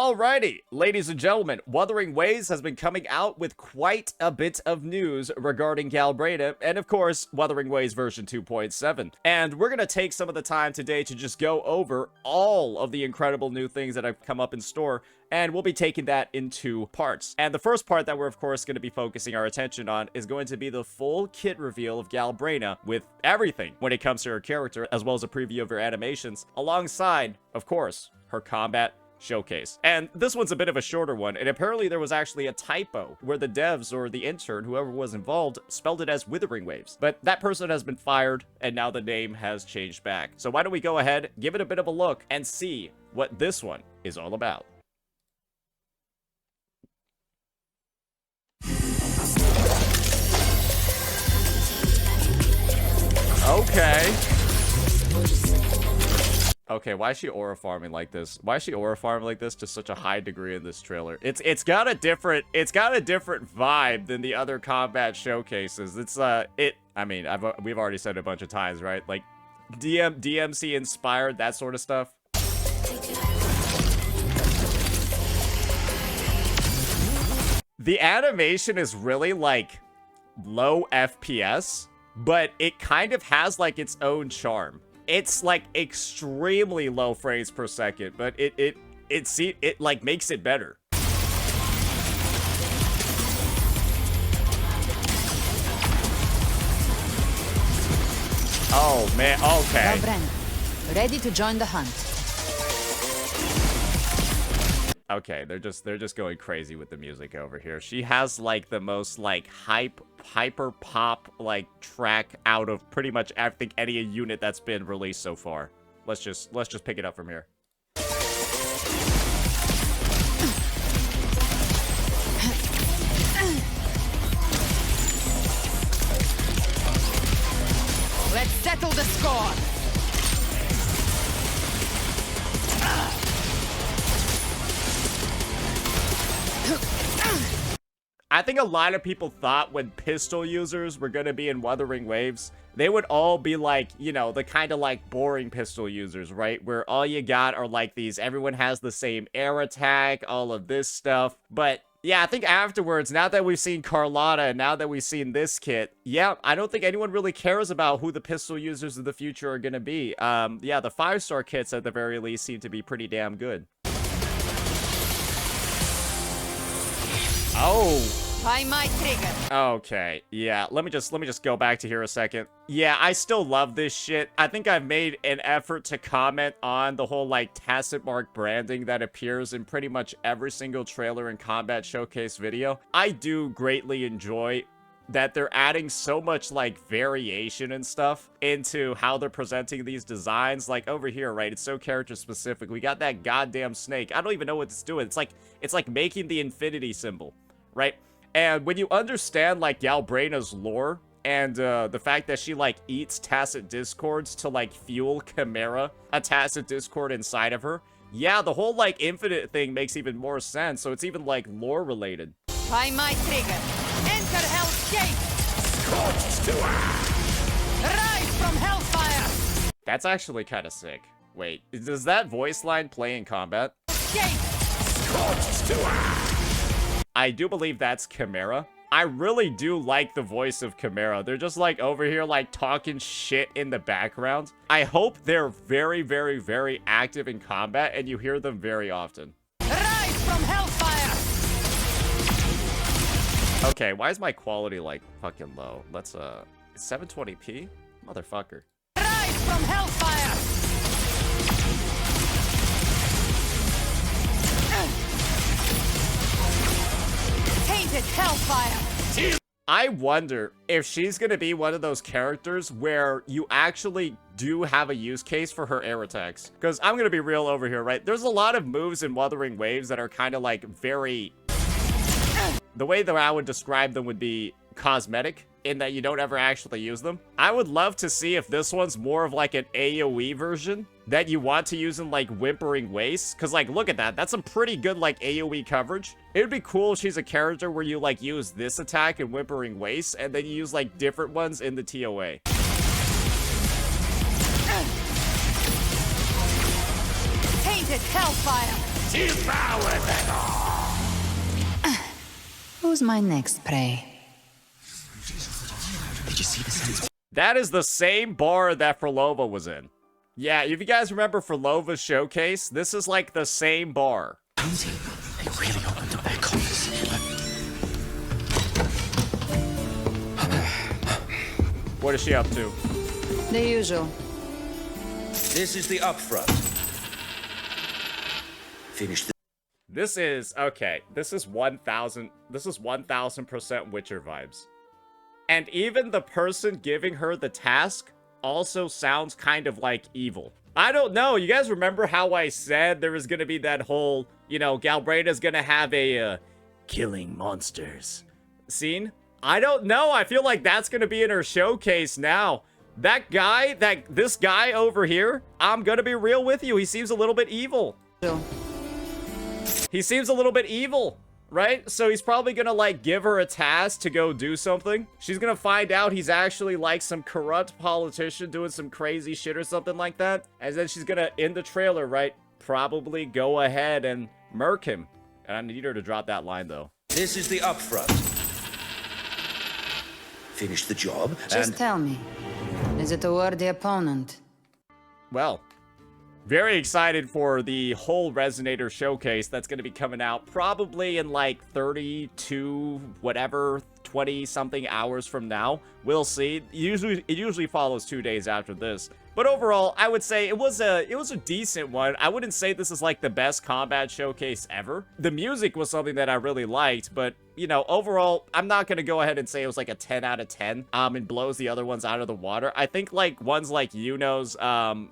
Alrighty, ladies and gentlemen, Wuthering Waves has been coming out with quite a bit of news regarding Galbrena, and of course, Wuthering Waves version 2.7. And we're gonna take some of the time today to just go over all of the incredible new things that have come up in store, and we'll be taking that in two parts. And the first part that we're of course going to be focusing our attention on is going to be the full kit reveal of Galbrena with everything when it comes to her character, as well as a preview of her animations, alongside, of course, her combat showcase. And this one's a bit of a shorter one, and apparently there was actually a typo where the devs or the intern, whoever was involved, spelled it as Withering Waves. But that person has been fired, and now the name has changed back. So why don't we go ahead, give it a bit of a look, and see what this one is all about. Okay, why is she aura farming like this? Why is she aura farming like this to such a high degree in this trailer? It's got a different vibe than the other combat showcases. I mean, we've already said it a bunch of times, right? Like DMC inspired, that sort of stuff. The animation is really like low FPS, but it kind of has like its own charm. It's like extremely low frames per second, but it like makes it better. Oh man, okay. Galbrena, ready to join the hunt. Okay, they're just going crazy with the music over here. She has like the most like hyper pop like track out of pretty much I think any unit that's been released so far. Let's just pick it up from here. Let's settle the score. I think a lot of people thought when pistol users were gonna be in Wuthering Waves, they would all be like, you know, the kind of like boring pistol users, right? Where all you got are like these, everyone has the same air attack, all of this stuff. But yeah, I think afterwards, now that we've seen Carlotta, and now that we've seen this kit, yeah, I don't think anyone really cares about who the pistol users of the future are gonna be. Yeah, the 5-star kits at the very least seem to be pretty damn good. Oh. By my trigger. Okay, yeah, let me just go back to here a second. Yeah, I still love this shit. I think I've made an effort to comment on the whole like tacit mark branding that appears in pretty much every single trailer and combat showcase video. I do greatly enjoy that they're adding so much like variation and stuff into how they're presenting these designs. Like over here, right, it's so character specific. We got that goddamn snake. I don't even know what it's doing. It's like making the infinity symbol, right? And when you understand like Galbrena's lore and the fact that she like eats tacit discords to like fuel Chimera, a tacit discord inside of her, yeah, the whole like infinite thing makes even more sense. So it's even like lore related. By my trigger. Enter Hell's Gate! Scorched to Rise from Hellfire! That's actually kind of sick. Wait, does that voice line play in combat? Gate! Scorched to I do believe that's Chimera. I really do like the voice of Chimera. They're just like over here like talking shit in the background. I hope they're very, very, very active in combat and you hear them very often. Rise from Hellfire! Okay, why is my quality like fucking low? Let's 720p? Motherfucker. Rise from Hellfire! Tainted Hellfire! I wonder if she's gonna be one of those characters where you actually do have a use case for her air attacks. Because I'm gonna be real over here, right? There's a lot of moves in Wuthering Waves that are kind of like very... The way that I would describe them would be cosmetic, in that you don't ever actually use them. I would love to see if this one's more of like an AoE version that you want to use in like Whimpering Waves. Because like, look at that. That's some pretty good like AoE coverage. It would be cool if she's a character where you like use this attack in Whimpering Waves and then you use like different ones in the TOA. Tainted Hellfire! Devour them all! Who's my next prey? Did you see the sense? That is the same bar that Frolova was in. Yeah, if you guys remember Frolova's showcase, this is like the same bar. Painting. They really opened up their coffers. What is she up to? The usual. This is the upfront. Finish the This is, okay, this is 1000% Witcher vibes. And even the person giving her the task also sounds kind of like evil. I don't know, you guys remember how I said there was gonna be that whole, you know, Galbrena's gonna have a, killing monsters scene? I don't know, I feel like that's gonna be in her showcase now. That guy, this guy over here, I'm gonna be real with you, he seems a little bit evil. He seems a little bit evil, right? So he's probably gonna, like, give her a task to go do something. She's gonna find out he's actually, like, some corrupt politician doing some crazy shit or something like that. And then she's gonna, in the trailer, right, probably go ahead and murk him. And I need her to drop that line, though. This is the upfront. Finish the job Just and tell me, is it a worthy opponent? Well, very excited for the whole Resonator showcase that's going to be coming out probably in like 32, whatever, 20-something hours from now. We'll see. It usually follows 2 days after this. But overall, I would say it was a decent one. I wouldn't say this is like the best combat showcase ever. The music was something that I really liked, but you know, overall, I'm not going to go ahead and say it was like a 10 out of 10 and blows the other ones out of the water. I think like ones like Yuno's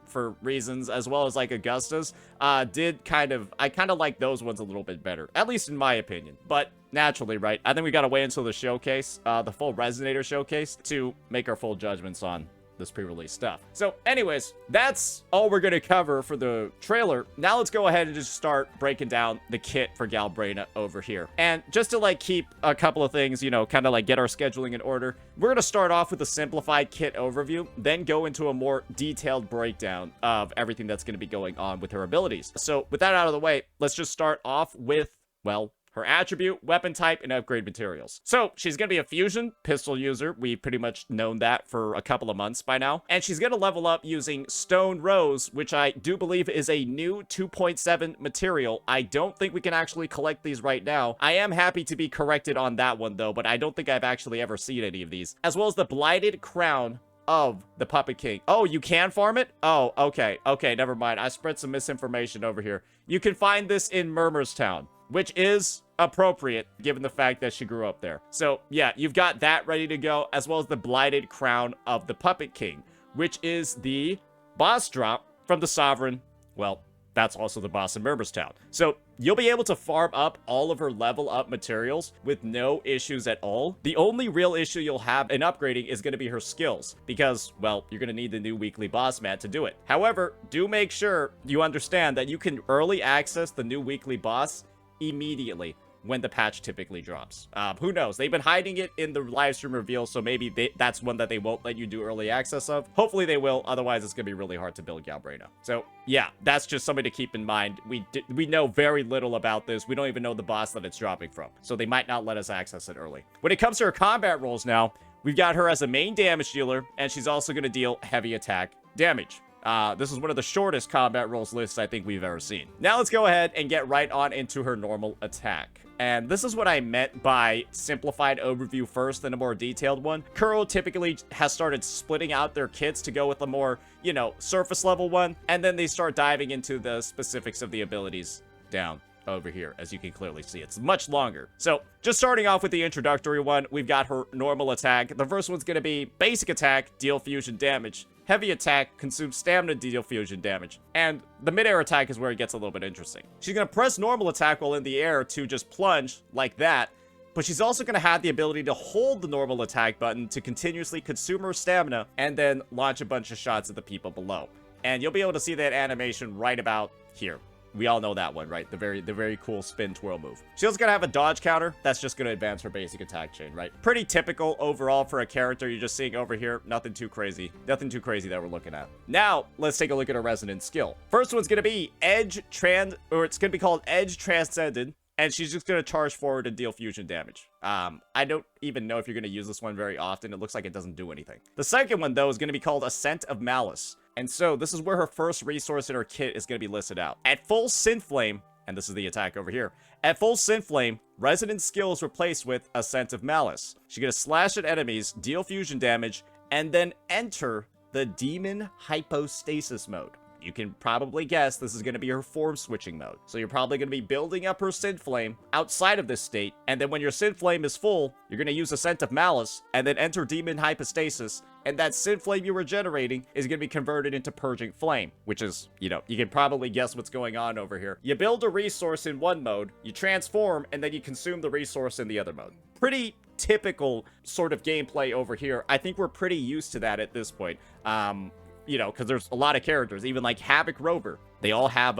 for reasons, as well as like Augusta's, I kind of like those ones a little bit better, at least in my opinion. But naturally, right, I think we got to wait until the showcase, the full Resonator showcase, to make our full judgments on this pre-release stuff. So anyways, that's all we're going to cover for the trailer. Now let's go ahead and just start breaking down the kit for Galbrena over here. And just to like keep a couple of things, you know, kind of like get our scheduling in order, we're going to start off with a simplified kit overview, then go into a more detailed breakdown of everything that's going to be going on with her abilities. So with that out of the way, let's just start off with, well, her attribute, weapon type, and upgrade materials. So she's going to be a fusion pistol user. We've pretty much known that for a couple of months by now. And she's going to level up using Stone Rose, which I do believe is a new 2.7 material. I don't think we can actually collect these right now. I am happy to be corrected on that one though, but I don't think I've actually ever seen any of these. As well as the Blighted Crown of the Puppet King. Oh, you can farm it? Oh, okay. Okay, never mind. I spread some misinformation over here. You can find this in Murmurstown, which is appropriate given the fact that she grew up there. So yeah, you've got that ready to go, as well as the Blighted Crown of the Puppet King, which is the boss drop from the Sovereign. Well, that's also the boss in Murmurstown. So you'll be able to farm up all of her level up materials with no issues at all. The only real issue you'll have in upgrading is going to be her skills, because, well, you're going to need the new weekly boss mat to do it. However, do make sure you understand that you can early access the new weekly boss immediately when the patch typically drops. Who knows? They've been hiding it in the live stream reveal, so maybe that's one that they won't let you do early access of. Hopefully they will, otherwise it's gonna be really hard to build Galbrena. So yeah, that's just something to keep in mind. We know very little about this. We don't even know the boss that it's dropping from, so they might not let us access it early. When it comes to her combat roles now, we've got her as a main damage dealer, and she's also gonna deal heavy attack damage. This is one of the shortest combat roles lists I think we've ever seen. Now let's go ahead and get right on into her normal attack. And this is what I meant by simplified overview first, then a more detailed one. Kuro typically has started splitting out their kits to go with a more, you know, surface level one, and then they start diving into the specifics of the abilities down over here. As you can clearly see, it's much longer. So just starting off with the introductory one, we've got her normal attack. The first one's going to be basic attack, deal fusion damage. Heavy attack, consume stamina to deal fusion damage. And the mid-air attack is where it gets a little bit interesting. She's going to press normal attack while in the air to just plunge like that, but she's also going to have the ability to hold the normal attack button to continuously consume her stamina and then launch a bunch of shots at the people below. And you'll be able to see that animation right about here, We all know that one, right? The very cool spin twirl move. She's also gonna have a dodge counter. That's just gonna advance her basic attack chain, right? Pretty typical overall for a character you're just seeing over here. Nothing too crazy. Nothing too crazy that we're looking at. Now, let's take a look at her resonant skill. First one's gonna be it's gonna be called Edge Transcended. And she's just going to charge forward and deal fusion damage. I don't even know if you're going to use this one very often. It looks like it doesn't do anything. The second one, though, is going to be called Ascent of Malice. And so this is where her first resource in her kit is going to be listed out. At full Synth Flame, and this is the attack over here. At full Synth Flame, Resonant Skill is replaced with Ascent of Malice. She's going to slash at enemies, deal fusion damage, and then enter the Demon Hypostasis mode. You can probably guess this is going to be her form switching mode. So you're probably going to be building up her Synth Flame outside of this state. And then when your Synth Flame is full, you're going to use Ascent of Malice and then enter Demon Hypostasis. And that Synth Flame you were generating is going to be converted into Purging Flame, which is, you know, you can probably guess what's going on over here. You build a resource in one mode, you transform, and then you consume the resource in the other mode. Pretty typical sort of gameplay over here. I think we're pretty used to that at this point. You know, because there's a lot of characters, even like Havoc Rover. They all have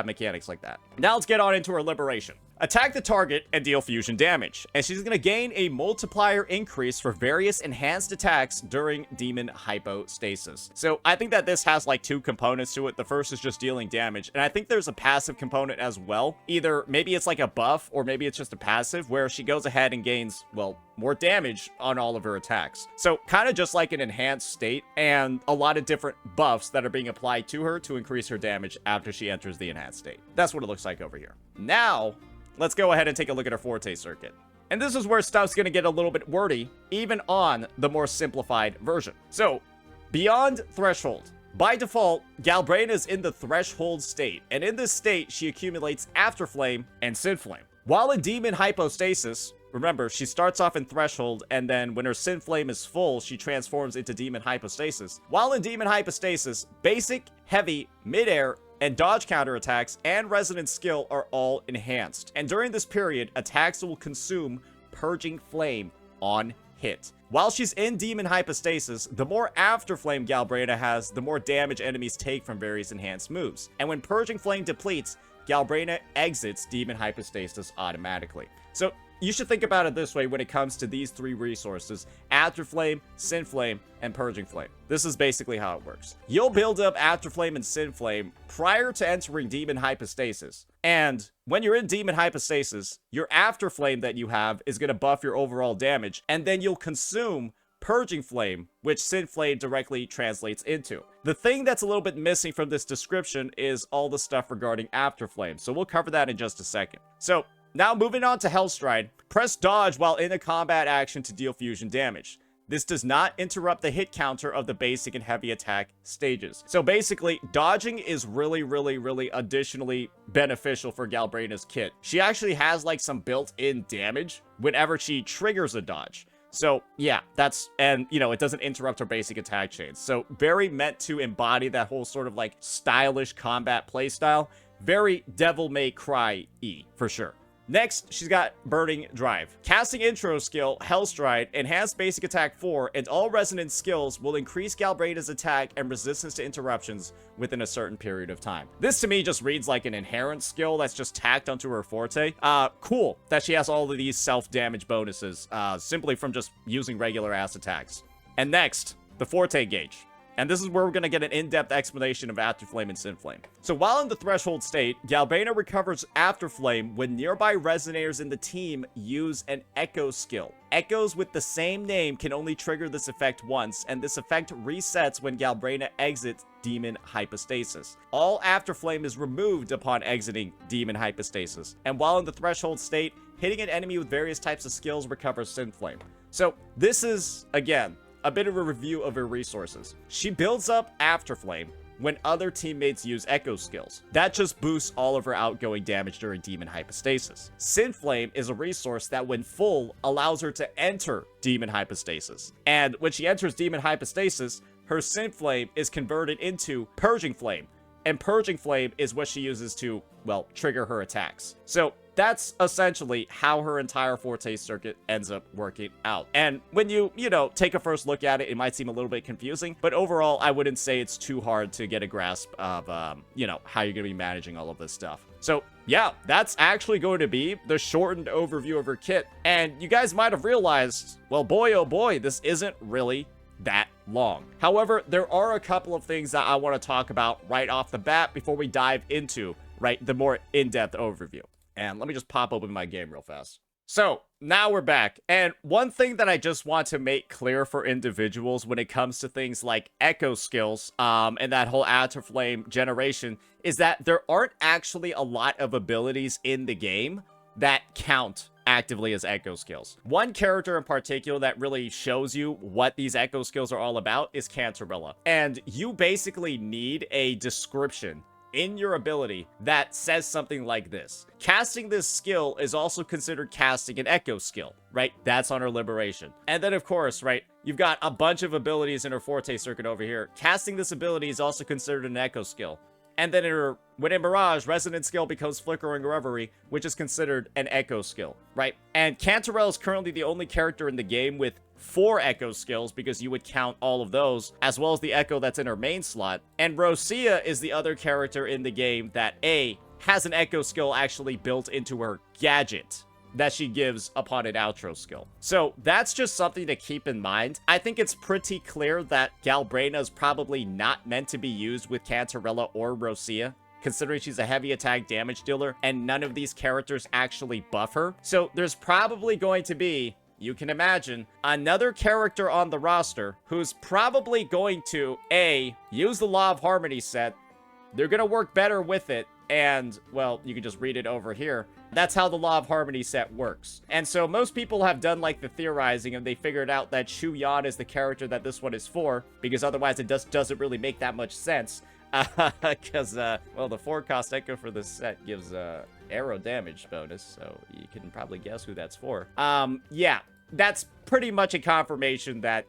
mechanics like that. Now let's get on into her liberation. Attack the target and deal fusion damage. And she's going to gain a multiplier increase for various enhanced attacks during Demon Hypostasis. So I think that this has like two components to it. The first is just dealing damage. And I think there's a passive component as well. Either maybe it's like a buff or maybe it's just a passive where she goes ahead and gains, well, more damage on all of her attacks. So kind of just like an enhanced state and a lot of different buffs that are being applied to her to increase her damage after she enters the enhanced state. That's what it looks like over here. Now, let's go ahead and take a look at our Forte Circuit. And this is where stuff's going to get a little bit wordy, even on the more simplified version. So, beyond Threshold. By default, Galbrena is in the Threshold state, and in this state, she accumulates Afterflame and Synth Flame. While in Demon Hypostasis, remember, she starts off in Threshold, and then when her Synth Flame is full, she transforms into Demon Hypostasis. While in Demon Hypostasis, basic, heavy, mid-air, and dodge counter attacks and resonant skill are all enhanced. And during this period, attacks will consume Purging Flame on hit. While she's in Demon Hypostasis, the more Afterflame Galbrena has, the more damage enemies take from various enhanced moves. And when Purging Flame depletes, Galbrena exits Demon Hypostasis automatically. So you should think about it this way when it comes to these three resources: Afterflame, Synth Flame, and Purging Flame. This is basically how it works. You'll build up Afterflame and Synth Flame prior to entering Demon Hypostasis. And when you're in Demon Hypostasis, your Afterflame that you have is going to buff your overall damage, and then you'll consume Purging Flame, which Synth Flame directly translates into. The thing that's a little bit missing from this description is all the stuff regarding Afterflame, so we'll cover that in just a second. So, now moving on to Hellstride, press dodge while in a combat action to deal fusion damage. This does not interrupt the hit counter of the basic and heavy attack stages. So basically, dodging is really additionally beneficial for Galbrena's kit. She actually has like some built-in damage whenever she triggers a dodge. So yeah, and you know, it doesn't interrupt her basic attack chains. So very meant to embody that whole sort of like stylish combat playstyle. Very Devil May Cry-y for sure. Next, she's got Burning Drive. Casting intro skill, Hellstride, enhanced basic attack 4, and all resonant skills will increase Galbrena's attack and resistance to interruptions within a certain period of time. This to me just reads like an inherent skill that's just tacked onto her forte. Cool that she has all of these self-damage bonuses, simply from just using regular ass attacks. And next, the Forte Gauge. And this is where we're going to get an in-depth explanation of Afterflame and Synth Flame. So while in the Threshold state, Galbrena recovers Afterflame when nearby resonators in the team use an Echo skill. Echoes with the same name can only trigger this effect once, and this effect resets when Galbrena exits Demon Hypostasis. All Afterflame is removed upon exiting Demon Hypostasis. And while in the Threshold state, hitting an enemy with various types of skills recovers Synth Flame. So this is, again, a bit of a review of her resources. She builds up Afterflame when other teammates use Echo skills. That just boosts all of her outgoing damage during Demon Hypostasis. Synth Flame is a resource that when full allows her to enter Demon Hypostasis. And when she enters Demon Hypostasis, her Synth Flame is converted into Purging Flame. And Purging Flame is what she uses to, well, trigger her attacks. So that's essentially how her entire Forte Circuit ends up working out. And when you take a first look at it, it might seem a little bit confusing, but overall, I wouldn't say it's too hard to get a grasp of, how you're going to be managing all of this stuff. So yeah, that's actually going to be the shortened overview of her kit. And you guys might have realized, well, boy, oh boy, this isn't really that long. However, there are a couple of things that I want to talk about right off the bat before we dive into, the more in-depth overview. And let me just pop open my game real fast. So, now we're back, and one thing that I just want to make clear for individuals when it comes to things like echo skills, and that whole Afterflame generation, is that there aren't actually a lot of abilities in the game that count actively as echo skills. One character in particular that really shows you what these echo skills are all about is Cantarella, and you basically need a description in your ability that says something like this. Casting this skill is also considered casting an echo skill, right? That's on her liberation. And then of course, right, you've got a bunch of abilities in her Forte Circuit over here. Casting this ability is also considered an echo skill. And then within Mirage, Resonant skill becomes Flickering Reverie, which is considered an echo skill, right? And Cantarella is currently the only character in the game with 4 echo skills, because you would count all of those, as well as the echo that's in her main slot. And Rosia is the other character in the game that has an echo skill actually built into her gadget that she gives upon an outro skill. So that's just something to keep in mind. I think it's pretty clear that Galbrena is probably not meant to be used with Cantarella or Rosia, considering she's a heavy attack damage dealer and none of these characters actually buff her. So there's probably going to be, you can imagine, another character on the roster who's probably going to use the Law of Harmony set. They're going to work better with it. And, well, you can just read it over here. That's how the Law of Harmony set works. And so most people have done like the theorizing, and they figured out that Shu Yan is the character that this one is for, because otherwise it doesn't really make that much sense. Because, well, the 4-cost echo for this set gives arrow damage bonus, so you can probably guess who that's for. Yeah, that's pretty much a confirmation that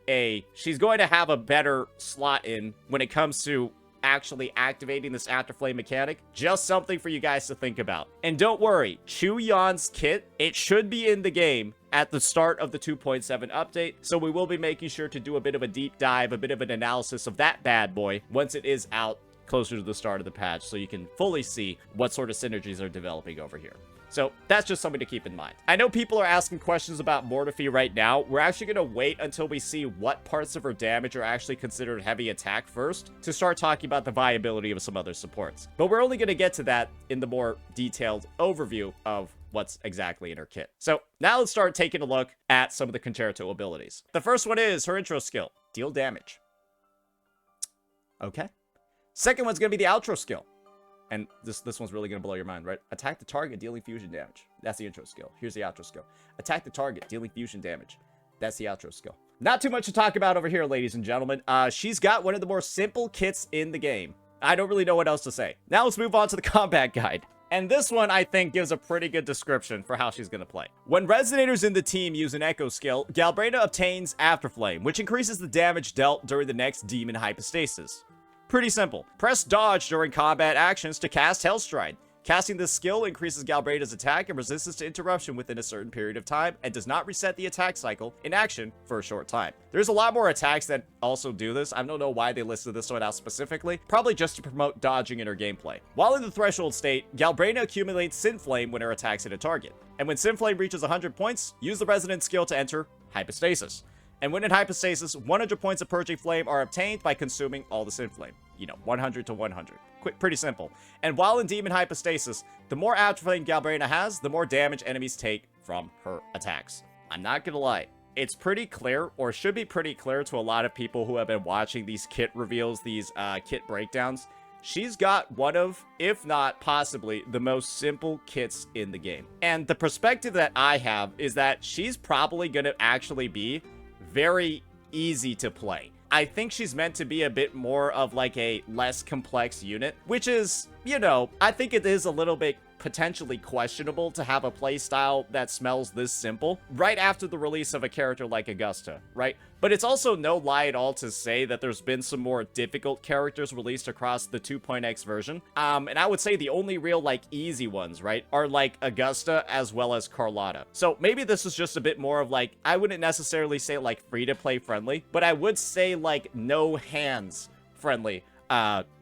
she's going to have a better slot in when it comes to actually activating this Afterflame mechanic. Just something for you guys to think about. And don't worry, Chu Yan's kit, it should be in the game at the start of the 2.7 update, so we will be making sure to do a bit of a deep dive, a bit of an analysis of that bad boy once it is out closer to the start of the patch, so you can fully see what sort of synergies are developing over here. So that's just something to keep in mind. I know people are asking questions about Mortefi right now. We're actually going to wait until we see what parts of her damage are actually considered heavy attack first to start talking about the viability of some other supports. But we're only going to get to that in the more detailed overview of what's exactly in her kit. So now let's start taking a look at some of the Concerto abilities. The first one is her intro skill, deal damage. Okay. Second one's going to be the outro skill. And this one's really going to blow your mind, right? Attack the target, dealing fusion damage. That's the intro skill. Here's the outro skill. Attack the target, dealing fusion damage. That's the outro skill. Not too much to talk about over here, ladies and gentlemen. She's got one of the more simple kits in the game. I don't really know what else to say. Now let's move on to the combat guide. And this one, I think, gives a pretty good description for how she's going to play. When Resonators in the team use an Echo skill, Galbrena obtains Afterflame, which increases the damage dealt during the next Demon Hypostasis. Pretty simple. Press dodge during combat actions to cast Hellstride. Casting this skill increases Galbrena's attack and resistance to interruption within a certain period of time, and does not reset the attack cycle in action for a short time. There's a lot more attacks that also do this. I don't know why they listed this one out specifically. Probably just to promote dodging in her gameplay. While in the threshold state, Galbrena accumulates Synflame when her attacks hit a target. And when Synflame reaches 100 points, use the resonant skill to enter Hypostasis. And when in Hypostasis, 100 points of Purging Flame are obtained by consuming all the Synflame. 100 to 100. Pretty simple. And while in Demon Hypostasis, the more Afterflame Galbrena has, the more damage enemies take from her attacks. I'm not gonna lie. It's pretty clear, or should be pretty clear to a lot of people who have been watching these kit reveals, these kit breakdowns. She's got one of, if not possibly, the most simple kits in the game. And the perspective that I have is that she's probably gonna actually be very easy to play. I think she's meant to be a bit more of like a less complex unit, which is, I think it is a little bit potentially questionable to have a playstyle that smells this simple right after the release of a character like Augusta, right? But it's also no lie at all to say that there's been some more difficult characters released across the 2.x version. And I would say the only real, like, easy ones, right, are, like, Augusta as well as Carlotta. So maybe this is just a bit more of, like, I wouldn't necessarily say, like, free-to-play friendly, but I would say, like, no hands friendly,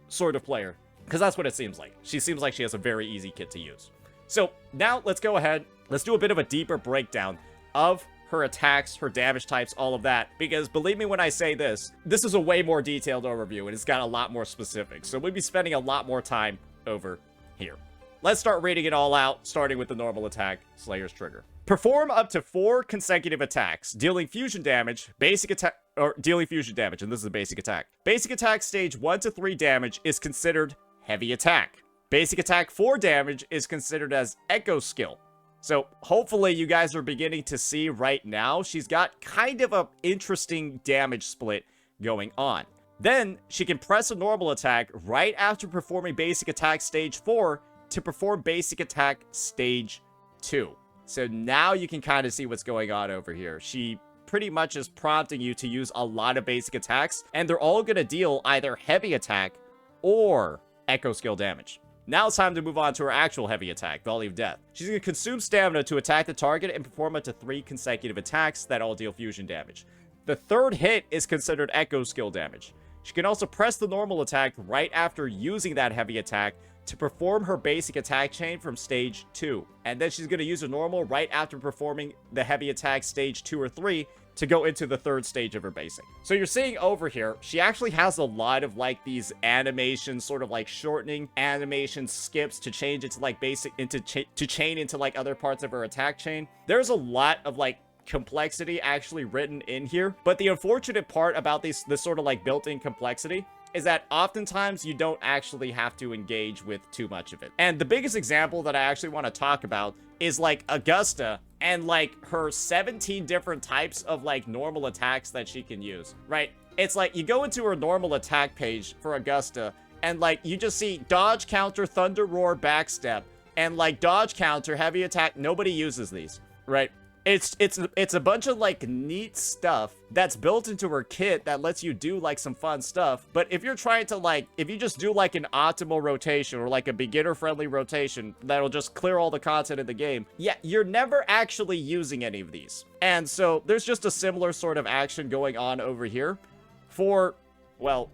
sort of player. Because that's what it seems like. She seems like she has a very easy kit to use. So now let's go ahead. Let's do a bit of a deeper breakdown of her attacks, her damage types, all of that. Because believe me when I say this is a way more detailed overview and it's got a lot more specifics. So we'll be spending a lot more time over here. Let's start reading it all out, starting with the normal attack, Slayer's Trigger. Perform up to 4 consecutive attacks, dealing fusion damage, basic attack, or dealing fusion damage, and this is a basic attack. Basic attack stage 1 to 3 damage is considered heavy attack. Basic attack 4 damage is considered as echo skill. So hopefully you guys are beginning to see right now she's got kind of a interesting damage split going on. Then she can press a normal attack right after performing basic attack stage 4 to perform basic attack stage 2. So now you can kind of see what's going on over here. She pretty much is prompting you to use a lot of basic attacks, and they're all going to deal either heavy attack or echo skill damage. Now it's time to move on to her actual heavy attack, Volley of Death. She's going to consume stamina to attack the target and perform up to 3 consecutive attacks that all deal fusion damage. The third hit is considered echo skill damage. She can also press the normal attack right after using that heavy attack to perform her basic attack chain from stage 2. And then she's going to use a normal right after performing the heavy attack stage 2 or 3 to go into the third stage of her basic. So you're seeing over here, she actually has a lot of like these animations, sort of like shortening animation skips to change it to like basic, to chain into like other parts of her attack chain. There's a lot of like complexity actually written in here, but the unfortunate part about this sort of like built-in complexity is that oftentimes you don't actually have to engage with too much of it. And the biggest example that I actually want to talk about is like Augusta and like her 17 different types of like normal attacks that she can use, right? It's like you go into her normal attack page for Augusta and like you just see dodge counter, thunder roar, backstep, and like dodge counter, heavy attack. Nobody uses these, right? It's a bunch of like neat stuff that's built into her kit that lets you do like some fun stuff. But if you're trying to like, if you just do like an optimal rotation or like a beginner friendly rotation that'll just clear all the content in the game, yeah, you're never actually using any of these. And so there's just a similar sort of action going on over here for, well,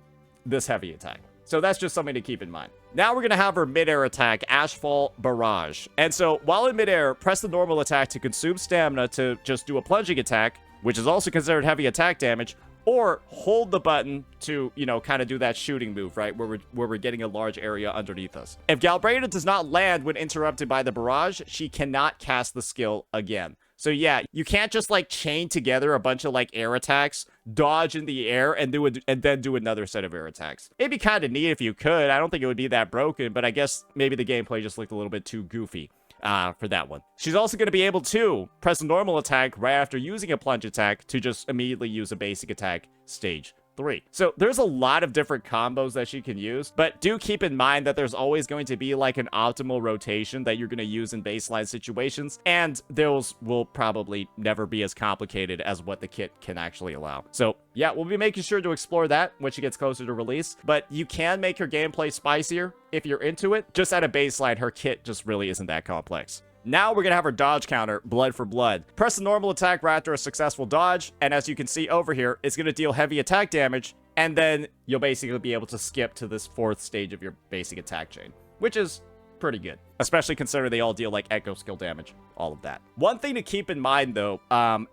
this heavy attack. So that's just something to keep in mind. Now we're going to have her mid-air attack, Ashfall Barrage. And so while in mid-air, press the normal attack to consume stamina to just do a plunging attack, which is also considered heavy attack damage, or hold the button to, you know, kind of do that shooting move, right, where we're getting a large area underneath us. If Galbrena does not land when interrupted by the barrage, she cannot cast the skill again. So yeah, you can't just like chain together a bunch of like air attacks, dodge in the air, and then do another set of air attacks. It'd be kind of neat if you could. I don't think it would be that broken, but I guess maybe the gameplay just looked a little bit too goofy for that one. She's also going to be able to press a normal attack right after using a plunge attack to just immediately use a basic attack stage 3. So there's a lot of different combos that she can use, but do keep in mind that there's always going to be like an optimal rotation that you're going to use in baseline situations, and those will probably never be as complicated as what the kit can actually allow. So yeah, we'll be making sure to explore that when she gets closer to release, but you can make her gameplay spicier if you're into it. Just at a baseline, her kit just really isn't that complex. Now we're going to have her dodge counter, Blood for Blood. Press the normal attack right after a successful dodge, and as you can see over here, it's going to deal heavy attack damage, and then you'll basically be able to skip to this 4th stage of your basic attack chain, which is pretty good, especially considering they all deal like echo skill damage, all of that. One thing to keep in mind though,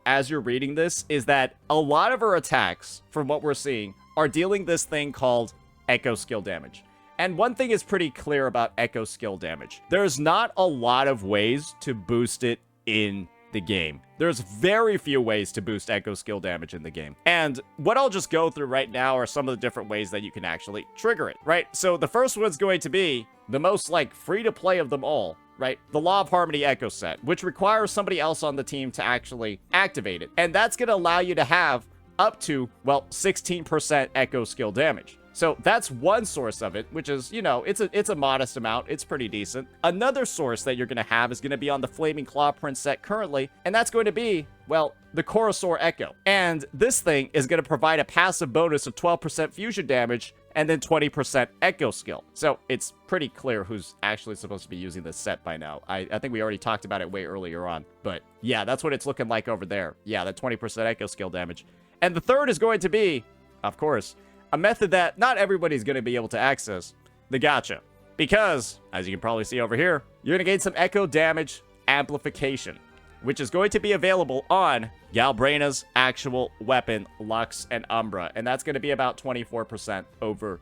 as you're reading this, is that a lot of her attacks, from what we're seeing, are dealing this thing called echo skill damage. And one thing is pretty clear about echo skill damage. There's not a lot of ways to boost it in the game. There's very few ways to boost echo skill damage in the game. And what I'll just go through right now are some of the different ways that you can actually trigger it, right? So the first one's going to be the most like free to play of them all, right? The Law of Harmony Echo set, which requires somebody else on the team to actually activate it. And that's going to allow you to have up to, well, 16% echo skill damage. So that's one source of it, which is, you know, it's a modest amount. It's pretty decent. Another source that you're going to have is going to be on the Flaming Claw Prince set currently, and that's going to be, well, the Corsair Echo. And this thing is going to provide a passive bonus of 12% fusion damage and then 20% Echo skill. So it's pretty clear who's actually supposed to be using this set by now. I think we already talked about it way earlier on. But yeah, that's what it's looking like over there. Yeah, that 20% Echo skill damage. And the third is going to be, of course, a method that not everybody's going to be able to access, the gacha. Because, as you can probably see over here, you're going to gain some Echo damage amplification, which is going to be available on Galbrena's actual weapon, Lux and Umbra. And that's going to be about 24% over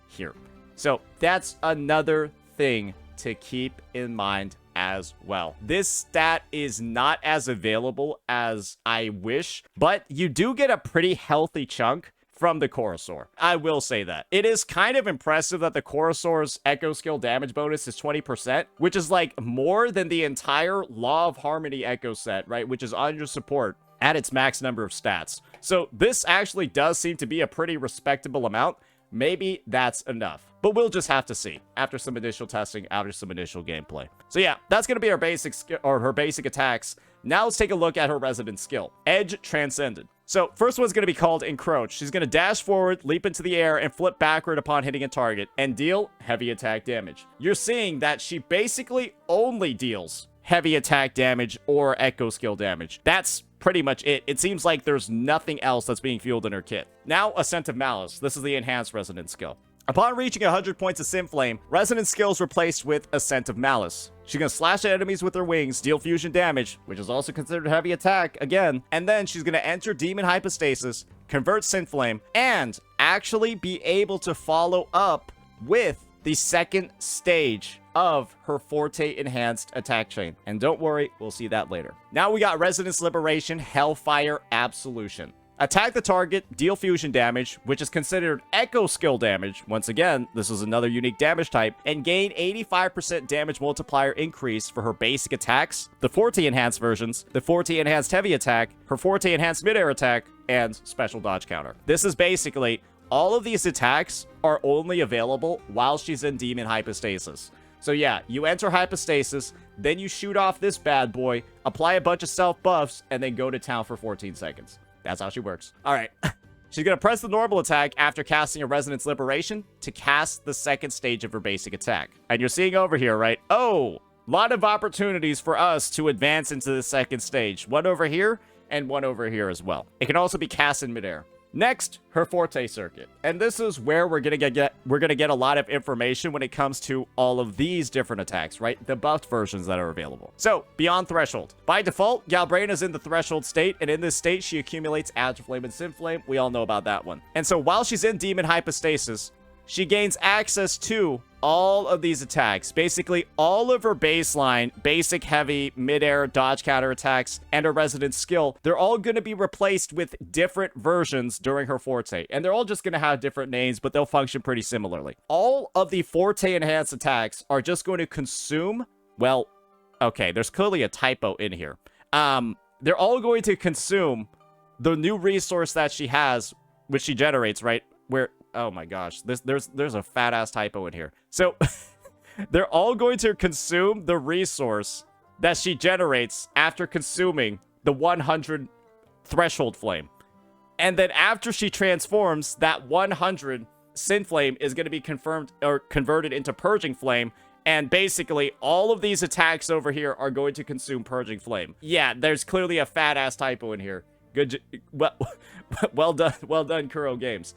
here. So that's another thing to keep in mind as well. This stat is not as available as I wish, but you do get a pretty healthy chunk from the Corsair. I will say that. It is kind of impressive that the Corsair's Echo skill damage bonus is 20%, which is like more than the entire Law of Harmony Echo set, right? Which is on your support at its max number of stats. So this actually does seem to be a pretty respectable amount. Maybe that's enough. But we'll just have to see after some initial testing, after some initial gameplay. So yeah, that's going to be our basic her basic attacks. Now let's take a look at her resident skill, Edge Transcended. So first one's going to be called Encroach. She's going to dash forward, leap into the air, and flip backward upon hitting a target, and deal heavy attack damage. You're seeing that she basically only deals heavy attack damage or Echo skill damage. That's pretty much it. It seems like there's nothing else that's being fueled in her kit. Now, Ascent of Malice. This is the enhanced resonance skill. Upon reaching 100 points of Synflame, Resonance Skill is replaced with Ascent of Malice. She's going to slash at enemies with her wings, deal fusion damage, which is also considered heavy attack, again, and then she's going to enter Demon Hypostasis, convert Synflame, and actually be able to follow up with the second stage of her Forte enhanced attack chain. And don't worry, we'll see that later. Now we got Resonance Liberation, Hellfire Absolution. Attack the target, deal fusion damage, which is considered Echo skill damage. Once again, this is another unique damage type, and gain 85% damage multiplier increase for her basic attacks, the Forte enhanced versions, the Forte enhanced heavy attack, her Forte enhanced midair attack, and special dodge counter. This is basically all of these attacks are only available while she's in Demon Hypostasis. So yeah, you enter Hypostasis, then you shoot off this bad boy, apply a bunch of self buffs, and then go to town for 14 seconds. That's how she works. All right. She's going to press the normal attack after casting a Resonance Liberation to cast the second stage of her basic attack. And you're seeing over here, right? Oh, lot of opportunities for us to advance into the second stage. One over here and one over here as well. It can also be cast in midair. Next, her Forte Circuit. And this is where we're gonna get a lot of information when it comes to all of these different attacks, right? The buffed versions that are available. So, Beyond Threshold. By default, Galbrena's in the Threshold state, and in this state, she accumulates Agiflame and Synflame. We all know about that one. And so, while she's in Demon Hypostasis, she gains access to all of these attacks. Basically, all of her baseline, basic, heavy, midair, dodge counter attacks, and her resident skill, they're all going to be replaced with different versions during her Forte. And they're all just going to have different names, but they'll function pretty similarly. All of the Forte enhanced attacks are just going to consume, well, okay, there's clearly a typo in here. They're all going to consume the new resource that she has, which she generates, right? Where, oh my gosh, there's a fat ass typo in here. So they're all going to consume the resource that she generates after consuming the 100 threshold flame. And then after she transforms, that 100 Synflame is going to be confirmed or converted into Purging Flame. And basically, all of these attacks over here are going to consume Purging Flame. Yeah, there's clearly a fat ass typo in here. Good, well done, Kuro Games.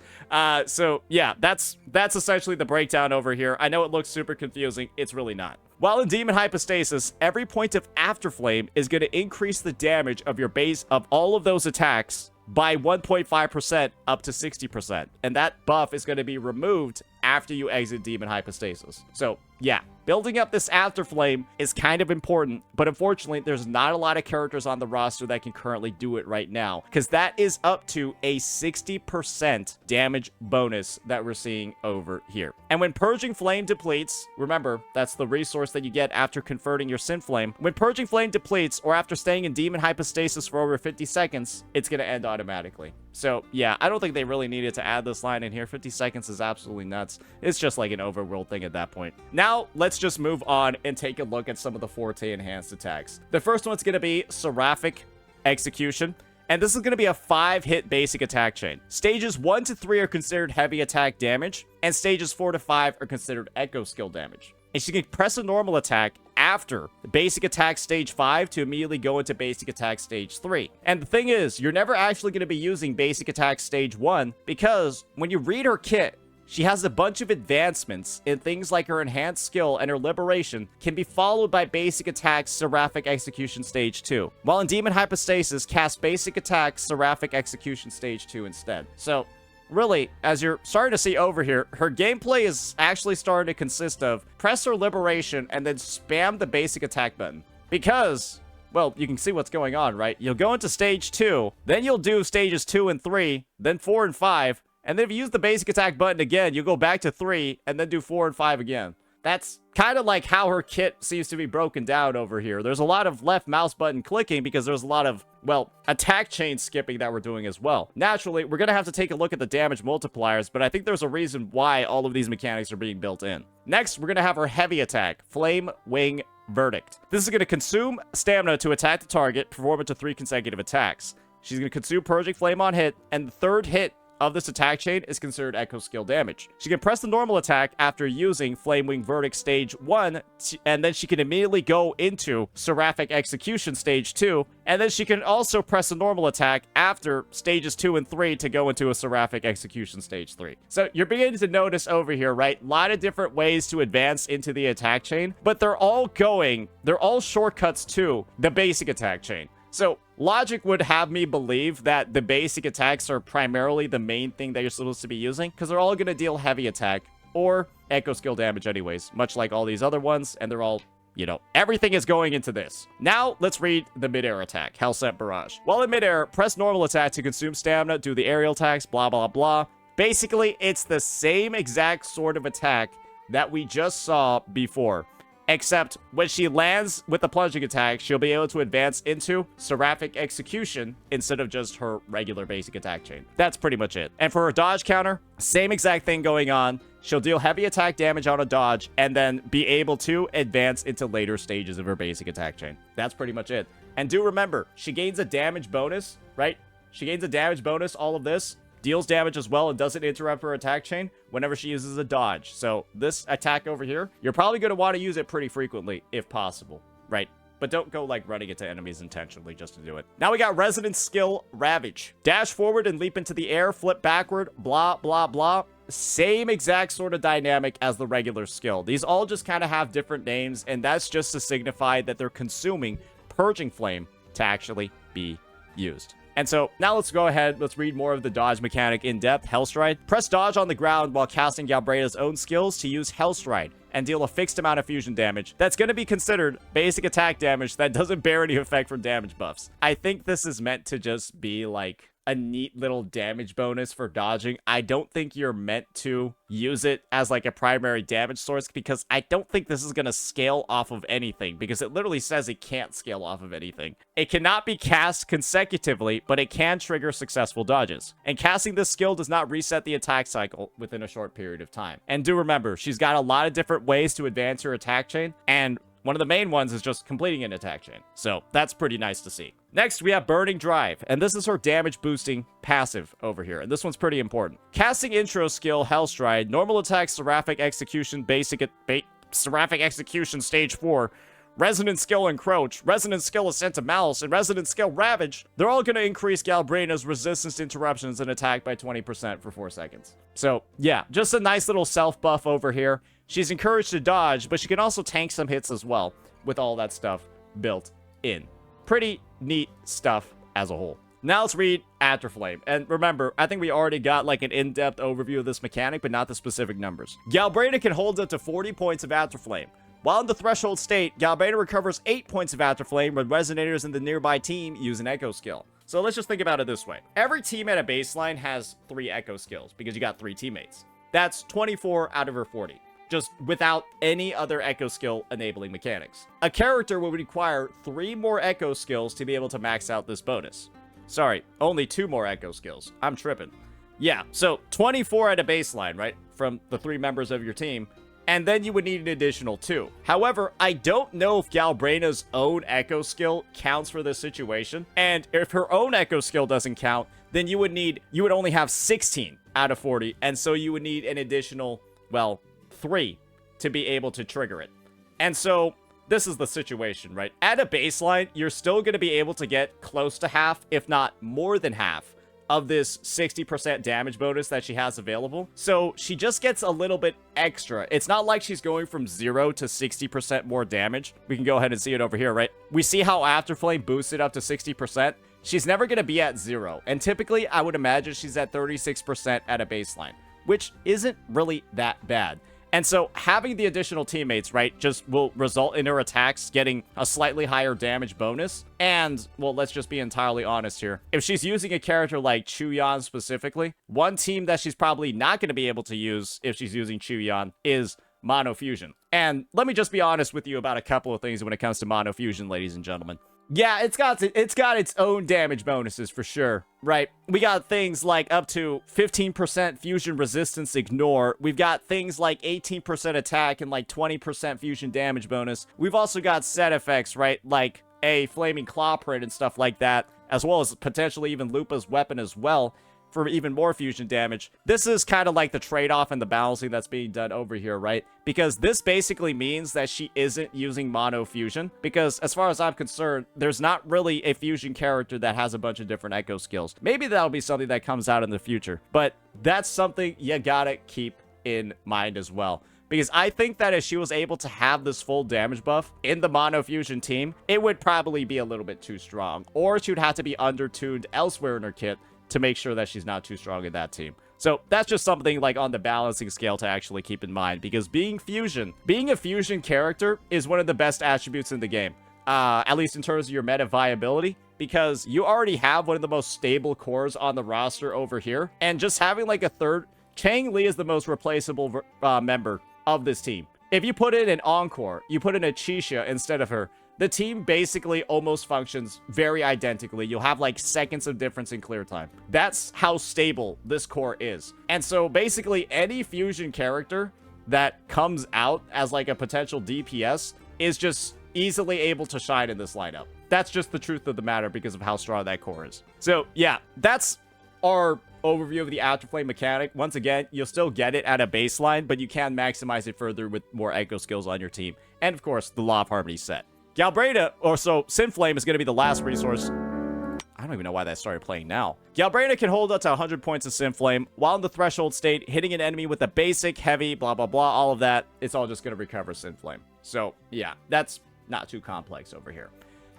So yeah, that's essentially the breakdown over here. I know it looks super confusing. It's really not. While in Demon Hypostasis, every point of Afterflame is going to increase the damage of your base of all of those attacks by 1.5% up to 60%. And that buff is going to be removed after you exit Demon Hypostasis. So yeah, building up this Afterflame is kind of important, but unfortunately, there's not a lot of characters on the roster that can currently do it right now, because that is up to a 60% damage bonus that we're seeing over here. And when Purging Flame depletes, remember, that's the resource that you get after converting your Sin Flame. When Purging Flame depletes, or after staying in Demon Hypostasis for over 50 seconds, it's going to end automatically. So, yeah, I don't think they really needed to add this line in here. 50 seconds is absolutely nuts. It's just like an overworld thing at that point. Now, let's just move on and take a look at some of the Forte enhanced attacks. The first one's going to be Seraphic Execution. And this is going to be a 5-hit basic attack chain. Stages 1 to 3 are considered heavy attack damage, and stages 4 to 5 are considered echo skill damage. And she can press a normal attack after basic attack stage 5 to immediately go into basic attack stage 3. And the thing is, you're never actually going to be using basic attack stage 1, because when you read her kit, she has a bunch of advancements in things like her enhanced skill and her liberation can be followed by basic attack Seraphic Execution stage 2. While in Demon Hypostasis, cast basic attack Seraphic Execution stage 2 instead. So, really, as you're starting to see over here, her gameplay is actually starting to consist of press her liberation and then spam the basic attack button. Because, well, you can see what's going on, right? You'll go into stage 2, then you'll do stages 2 and 3, then 4 and 5, and then if you use the basic attack button again, you'll go back to 3, and then do 4 and 5 again. That's kind of like how her kit seems to be broken down over here. There's a lot of left mouse button clicking because there's a lot of, well, attack chain skipping that we're doing as well. Naturally, we're going to have to take a look at the damage multipliers, but I think there's a reason why all of these mechanics are being built in. Next, we're going to have her heavy attack, Flame Wing Verdict. This is going to consume stamina to attack the target, perform it to 3 consecutive attacks. She's going to consume Purging Flame on hit, and the third hit of this attack chain is considered echo skill damage. She can press the normal attack after using Flame Wing Verdict stage 1, and then she can immediately go into Seraphic Execution stage 2, and then she can also press a normal attack after stages 2 and 3 to go into a Seraphic Execution stage 3. So you're beginning to notice over here, right? A lot of different ways to advance into the attack chain, but they're all shortcuts to the basic attack chain. So, logic would have me believe that the basic attacks are primarily the main thing that you're supposed to be using, because they're all going to deal heavy attack or echo skill damage anyways, much like all these other ones, and they're all, you know, everything is going into this. Now, let's read the mid-air attack, Hellsent Barrage. While in mid-air, press normal attack to consume stamina, do the aerial attacks, blah, blah, blah. Basically, it's the same exact sort of attack that we just saw before. Except when she lands with the plunging attack, she'll be able to advance into Seraphic Execution instead of just her regular basic attack chain. That's pretty much it. And for her dodge counter, same exact thing going on. She'll deal heavy attack damage on a dodge and then be able to advance into later stages of her basic attack chain. That's pretty much it. And do remember, she gains a damage bonus, right? She gains a damage bonus, all of this. Deals damage as well and doesn't interrupt her attack chain whenever she uses a dodge. So this attack over here, you're probably going to want to use it pretty frequently if possible, right? But don't go like running into enemies intentionally just to do it. Now we got Resonance Skill Ravage. Dash forward and leap into the air, flip backward, blah, blah, blah. Same exact sort of dynamic as the regular skill. These all just kind of have different names, and that's just to signify that they're consuming Purging Flame to actually be used. And so, now let's go ahead, let's read more of the dodge mechanic in depth. Hellstride. Press dodge on the ground while casting Galbrena's own skills to use Hellstride and deal a fixed amount of fusion damage. That's going to be considered basic attack damage that doesn't bear any effect from damage buffs. I think this is meant to just be like a neat little damage bonus for dodging. I don't think you're meant to use it as like a primary damage source, because I don't think this is going to scale off of anything, because it literally says it can't scale off of anything. It cannot be cast consecutively, but it can trigger successful dodges. And casting this skill does not reset the attack cycle within a short period of time. And do remember, she's got a lot of different ways to advance her attack chain, and one of the main ones is just completing an attack chain. So that's pretty nice to see. Next, we have Burning Drive, and this is her damage boosting passive over here, and this one's pretty important. Casting intro skill Hellstride, normal attack Seraphic Execution, Seraphic Execution stage 4, Resonant Skill Encroach, Resonant Skill Ascent to Malice, and Resonant Skill Ravage. They're all going to increase Galbrena's resistance to interruptions and attack by 20% for 4 seconds. So, yeah, just a nice little self-buff over here. She's encouraged to dodge, but she can also tank some hits as well, with all that stuff built in. Pretty neat stuff as a whole. Now let's read Afterflame. And remember, I think we already got like an in-depth overview of this mechanic, but not the specific numbers. Galbrena can hold up to 40 points of Afterflame. While in the threshold state, Galbrena recovers 8 points of Afterflame when resonators in the nearby team use an echo skill. So let's just think about it this way. Every team at a baseline has 3 echo skills because you got 3 teammates. That's 24 out of her 40, just without any other echo skill enabling mechanics. A character would require 3 more echo skills to be able to max out this bonus. Sorry, only 2 more echo skills. I'm tripping. Yeah, so 24 at a baseline, right? From the 3 members of your team. And then you would need an additional 2. However, I don't know if Galbrena's own echo skill counts for this situation. And if her own echo skill doesn't count, then you would only have 16 out of 40. And so you would need an additional, well, 3 to be able to trigger it. And so this is the situation, right? At a baseline, you're still going to be able to get close to half, if not more than half, of this 60% damage bonus that she has available. So she just gets a little bit extra. It's not like she's going from 0 to 60% more damage. We can go ahead and see it over here, right? We see how Afterflame boosted up to 60%. She's never going to be at 0. And typically, I would imagine she's at 36% at a baseline, which isn't really that bad. And so having the additional teammates, right, just will result in her attacks getting a slightly higher damage bonus. And, well, let's just be entirely honest here. If she's using a character like Chuyan specifically, one team that she's probably not going to be able to use if she's using Chuyan is Mono Fusion. And let me just be honest with you about a couple of things when it comes to Mono Fusion, ladies and gentlemen. Yeah, it's got its own damage bonuses for sure, right? We got things like up to 15% fusion resistance ignore. We've got things like 18% attack and like 20% fusion damage bonus. We've also got set effects, right? Like a flaming claw print and stuff like that, as well as potentially even Lupa's weapon as well for even more fusion damage. This is kind of like the trade-off and the balancing that's being done over here, right? Because this basically means that she isn't using mono fusion, because as far as I'm concerned, there's not really a fusion character that has a bunch of different echo skills. Maybe that'll be something that comes out in the future, but that's something you gotta keep in mind as well. Because I think that if she was able to have this full damage buff in the Mono Fusion team, it would probably be a little bit too strong. Or she would have to be undertuned elsewhere in her kit to make sure that she's not too strong in that team. So that's just something like on the balancing scale to actually keep in mind, because being a fusion character is one of the best attributes in the game, at least in terms of your meta viability, because you already have one of the most stable cores on the roster over here, and just having like a third, Chang Li is the most replaceable member of this team. If you put in an Encore, you put in a Chisha instead of her, the team basically almost functions very identically. You'll have like seconds of difference in clear time. That's how stable this core is. And so basically any fusion character that comes out as like a potential DPS is just easily able to shine in this lineup. That's just the truth of the matter because of how strong that core is. So yeah, that's our overview of the Afterflame mechanic. Once again, you'll still get it at a baseline, but you can maximize it further with more echo skills on your team. And of course, the Law of Harmony set. Galbrena, or so Synflame is going to be the last resource. I don't even know why that started playing now. Galbrena can hold up to 100 points of Synflame while in the threshold state, hitting an enemy with a basic, heavy, blah, blah, blah, all of that. It's all just going to recover Synflame. So, yeah, that's not too complex over here.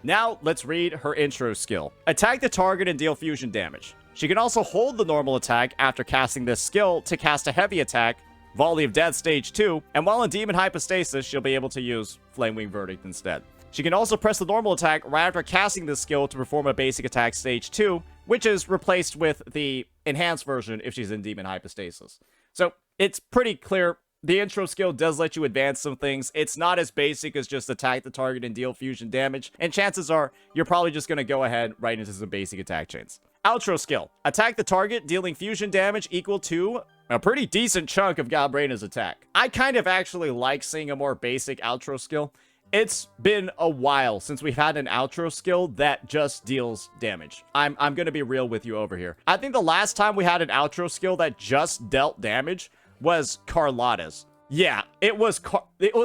Now, let's read her intro skill. Attack the target and deal fusion damage. She can also hold the normal attack after casting this skill to cast a heavy attack, Volley of Death Stage 2, and while in Demon Hypostasis, she'll be able to use Flamewing Verdict instead. She can also press the normal attack right after casting this skill to perform a basic attack stage 2, which is replaced with the enhanced version if she's in Demon Hypostasis. So it's pretty clear. The intro skill does let you advance some things. It's not as basic as just attack the target and deal fusion damage, and chances are you're probably just going to go ahead right into some basic attack chains. Outro skill. Attack the target, dealing fusion damage equal to a pretty decent chunk of Galbrena's attack. I kind of actually like seeing a more basic outro skill. It's been a while since we've had an outro skill that just deals damage. I'm going to be real with you over here. I think the last time we had an outro skill that just dealt damage was Carlotta's. Yeah, it was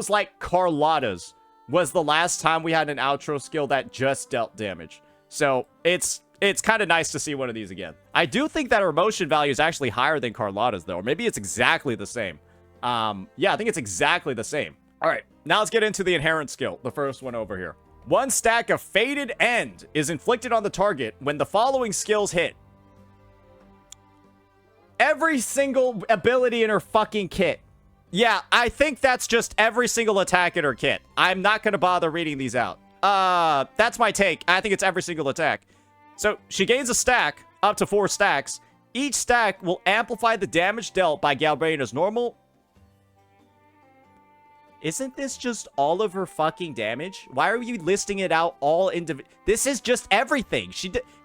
like Carlotta's was the last time we had an outro skill that just dealt damage. So it's kind of nice to see one of these again. I do think that her motion value is actually higher than Carlotta's though, or maybe it's exactly the same. Yeah, I think it's exactly the same. All right, now let's get into the inherent skill, the first one over here. One stack of Fated End is inflicted on the target when the following skills hit. Every single ability in her fucking kit. Yeah, I think that's just every single attack in her kit. I'm not going to bother reading these out. That's my take. I think it's every single attack. So she gains a stack, up to 4 stacks. Each stack will amplify the damage dealt by Galbrena's normal. Isn't this just all of her fucking damage? Why are you listing it out all individual? This is just everything.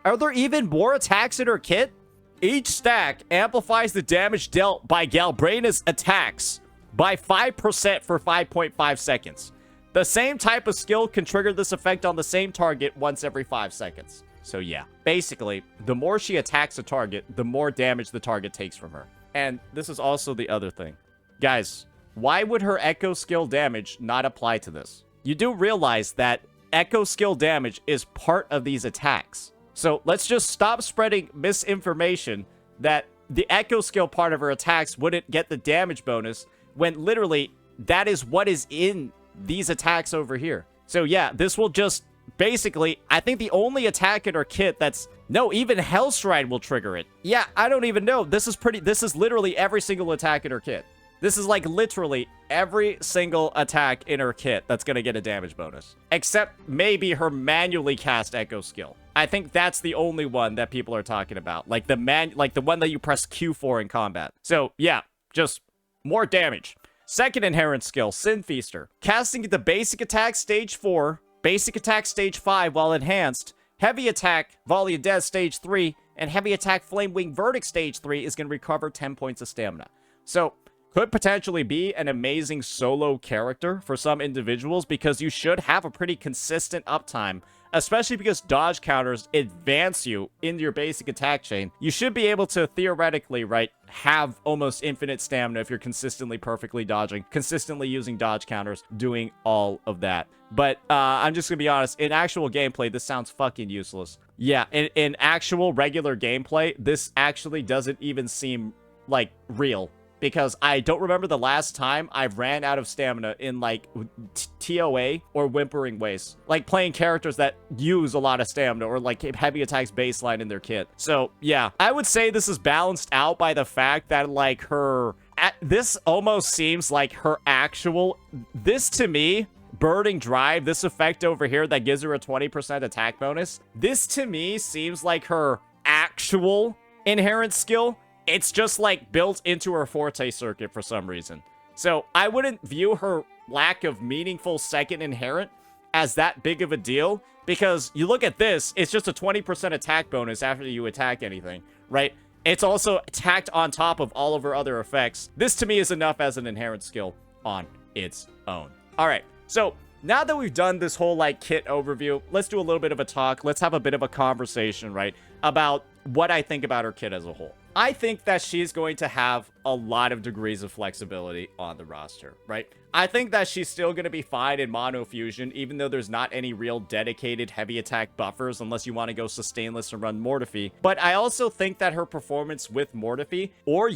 Are there even more attacks in her kit? Each stack amplifies the damage dealt by Galbrena's attacks by 5% for 5.5 seconds. The same type of skill can trigger this effect on the same target once every 5 seconds. So yeah, basically, the more she attacks a target, the more damage the target takes from her. And this is also the other thing. Guys, why would her echo skill damage not apply to this? You do realize that echo skill damage is part of these attacks. So let's just stop spreading misinformation that the echo skill part of her attacks wouldn't get the damage bonus when literally that is what is in these attacks over here. So yeah, this will just basically, I think the only attack in her kit that's, no, even Hellstride will trigger it. Yeah, I don't even know. This is literally every single attack in her kit. This is like literally every single attack in her kit that's going to get a damage bonus. Except maybe her manually cast echo skill. I think that's the only one that people are talking about. Like the one that you press Q for in combat. So yeah, just more damage. Second inherent skill, Sin Feaster. Casting the basic attack stage 4, basic attack stage 5 while enhanced, heavy attack Volley of Death stage 3, and heavy attack Flame Wing Verdict stage 3 is going to recover 10 points of stamina. So could potentially be an amazing solo character for some individuals because you should have a pretty consistent uptime, especially because dodge counters advance you into your basic attack chain. You should be able to theoretically, right, have almost infinite stamina if you're consistently perfectly dodging, consistently using dodge counters, doing all of that. But I'm just gonna be honest, in actual gameplay, this sounds fucking useless. Yeah, in actual regular gameplay, this actually doesn't even seem like real. Because I don't remember the last time I ran out of stamina in, like, TOA or Whimpering Waves. Like, playing characters that use a lot of stamina or, like, heavy attacks baseline in their kit. So, yeah. I would say this is balanced out by the fact that, like, this almost seems like her actual... This, to me... Burning Drive, this effect over here that gives her a 20% attack bonus. This, to me, seems like her actual inherent skill. It's just, like, built into her Forte Circuit for some reason. So, I wouldn't view her lack of meaningful second inherent as that big of a deal. Because you look at this, it's just a 20% attack bonus after you attack anything, right? It's also tacked on top of all of her other effects. This, to me, is enough as an inherent skill on its own. Alright, so... now that we've done this whole, like, kit overview, let's do a little bit of a talk. Let's have a bit of a conversation, right, about what I think about her kit as a whole. I think that she's going to have a lot of degrees of flexibility on the roster, right? I think that she's still going to be fine in Mono Fusion, even though there's not any real dedicated heavy attack buffers unless you want to go Sustainless and run Mortify. But I also think that her performance with Mortify, or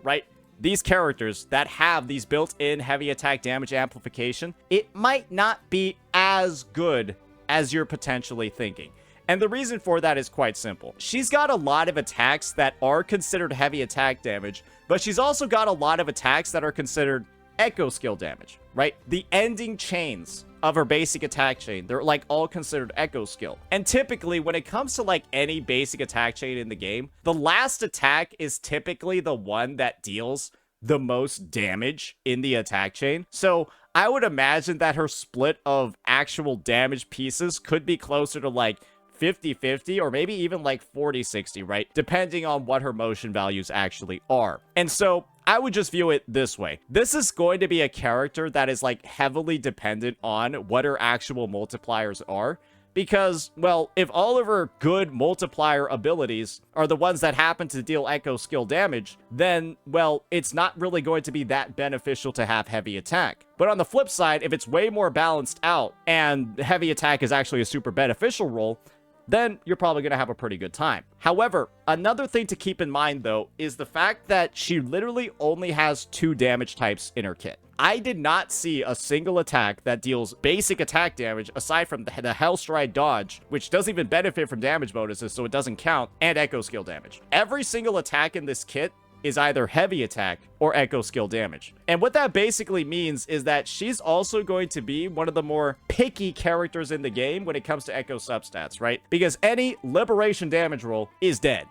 right? These characters that have these built-in heavy attack damage amplification, it might not be as good as you're potentially thinking. And the reason for that is quite simple. She's got a lot of attacks that are considered heavy attack damage, but she's also got a lot of attacks that are considered echo skill damage, right? The ending chains of her basic attack chain, they're like all considered echo skill. And typically when it comes to like any basic attack chain in the game, the last attack is typically the one that deals the most damage in the attack chain. So I would imagine that her split of actual damage pieces could be closer to like 50-50 or maybe even like 40-60, right? Depending on what her motion values actually are. And so I would just view it this way. This is going to be a character that is like heavily dependent on what her actual multipliers are. Because, well, if all of her good multiplier abilities are the ones that happen to deal echo skill damage, then, well, it's not really going to be that beneficial to have heavy attack. But on the flip side, if it's way more balanced out and heavy attack is actually a super beneficial role, then you're probably going to have a pretty good time. However, another thing to keep in mind, though, is the fact that she literally only has 2 damage types in her kit. I did not see a single attack that deals basic attack damage aside from the Hellstride dodge, which doesn't even benefit from damage bonuses, so it doesn't count, and echo skill damage. Every single attack in this kit is either heavy attack or echo skill damage. And what that basically means is that she's also going to be one of the more picky characters in the game when it comes to echo substats, right? Because any liberation damage roll is dead.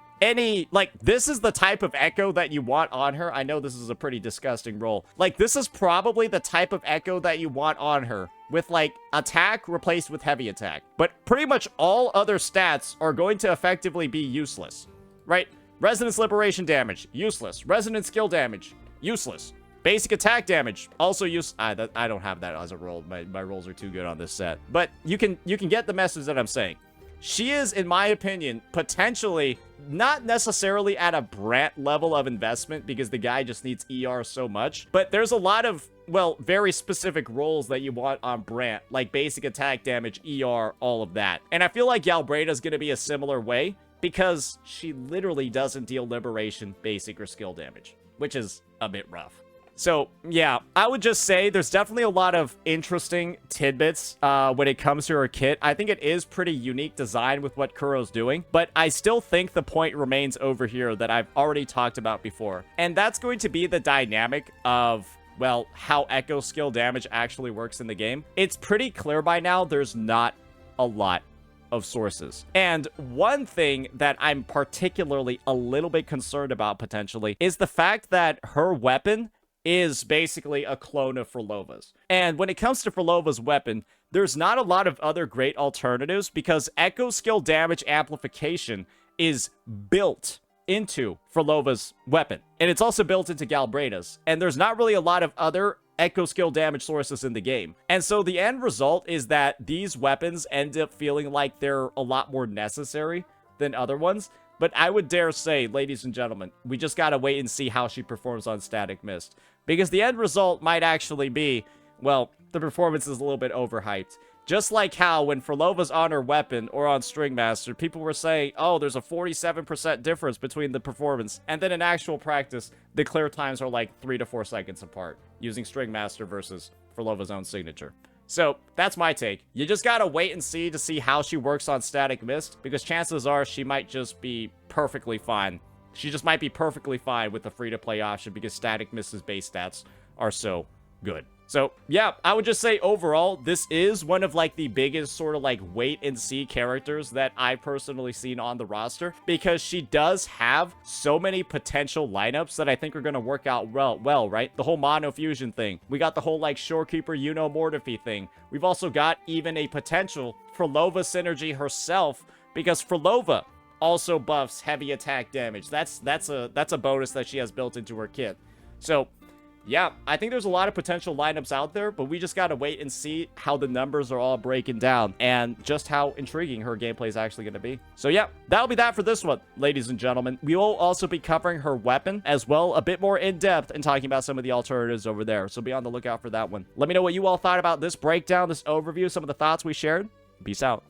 This is the type of echo that you want on her. I know this is a pretty disgusting roll. Like, this is probably the type of echo that you want on her with, like, attack replaced with heavy attack. But pretty much all other stats are going to effectively be useless, right? Resonance liberation damage, useless. Resonance skill damage, useless. Basic attack damage, also use. I don't have that as a roll. My rolls are too good on this set. But you can get the message that I'm saying. She is, in my opinion, potentially not necessarily at a Brant level of investment because the guy just needs ER so much. But there's a lot of, well, very specific roles that you want on Brant, like basic attack damage, ER, all of that. And I feel like Galbrena is going to be a similar way because she literally doesn't deal liberation, basic, or skill damage, which is a bit rough. So, yeah, I would just say there's definitely a lot of interesting tidbits when it comes to her kit. I think it is pretty unique design with what Kuro's doing, but I still think the point remains over here that I've already talked about before. And that's going to be the dynamic of, well, how echo skill damage actually works in the game. It's pretty clear by now there's not a lot of sources. And one thing that I'm particularly a little bit concerned about potentially is the fact that her weapon is basically a clone of Frolova's. And when it comes to Frolova's weapon, there's not a lot of other great alternatives because echo skill damage amplification is built into Frolova's weapon. And it's also built into Galbrena's. And there's not really a lot of other echo skill damage sources in the game. And so the end result is that these weapons end up feeling like they're a lot more necessary than other ones. But I would dare say, ladies and gentlemen, we just gotta wait and see how she performs on Static Mist. Because the end result might actually be, well, the performance is a little bit overhyped. Just like how when Frolova's on her weapon or on String Master, people were saying, oh, there's a 47% difference between the performance. And then in actual practice, the clear times are like 3 to 4 seconds apart, using String Master versus Frolova's own signature. So, that's my take. You just gotta wait and see to see how she works on Static Mist, because chances are she might just be perfectly fine. She just might be perfectly fine with the free-to-play option because Static Mist's base stats are so good. So, yeah, I would just say overall, this is one of, like, the biggest sort of, like, wait-and-see characters that I've personally seen on the roster, because she does have so many potential lineups that I think are going to work out well, right? The whole Mono Fusion thing. We got the whole, like, Shorekeeper Mortefi thing. We've also got even a potential Frolova synergy herself, because Frolova also buffs heavy attack damage. That's a bonus that she has built into her kit. So, yeah, I think there's a lot of potential lineups out there, but we just gotta wait and see how the numbers are all breaking down and just how intriguing her gameplay is actually gonna be. So yeah, that'll be that for this one, ladies and gentlemen. We will also be covering her weapon as well, a bit more in depth, and talking about some of the alternatives over there. So be on the lookout for that one. Let me know what you all thought about this breakdown, this overview, some of the thoughts we shared. Peace out.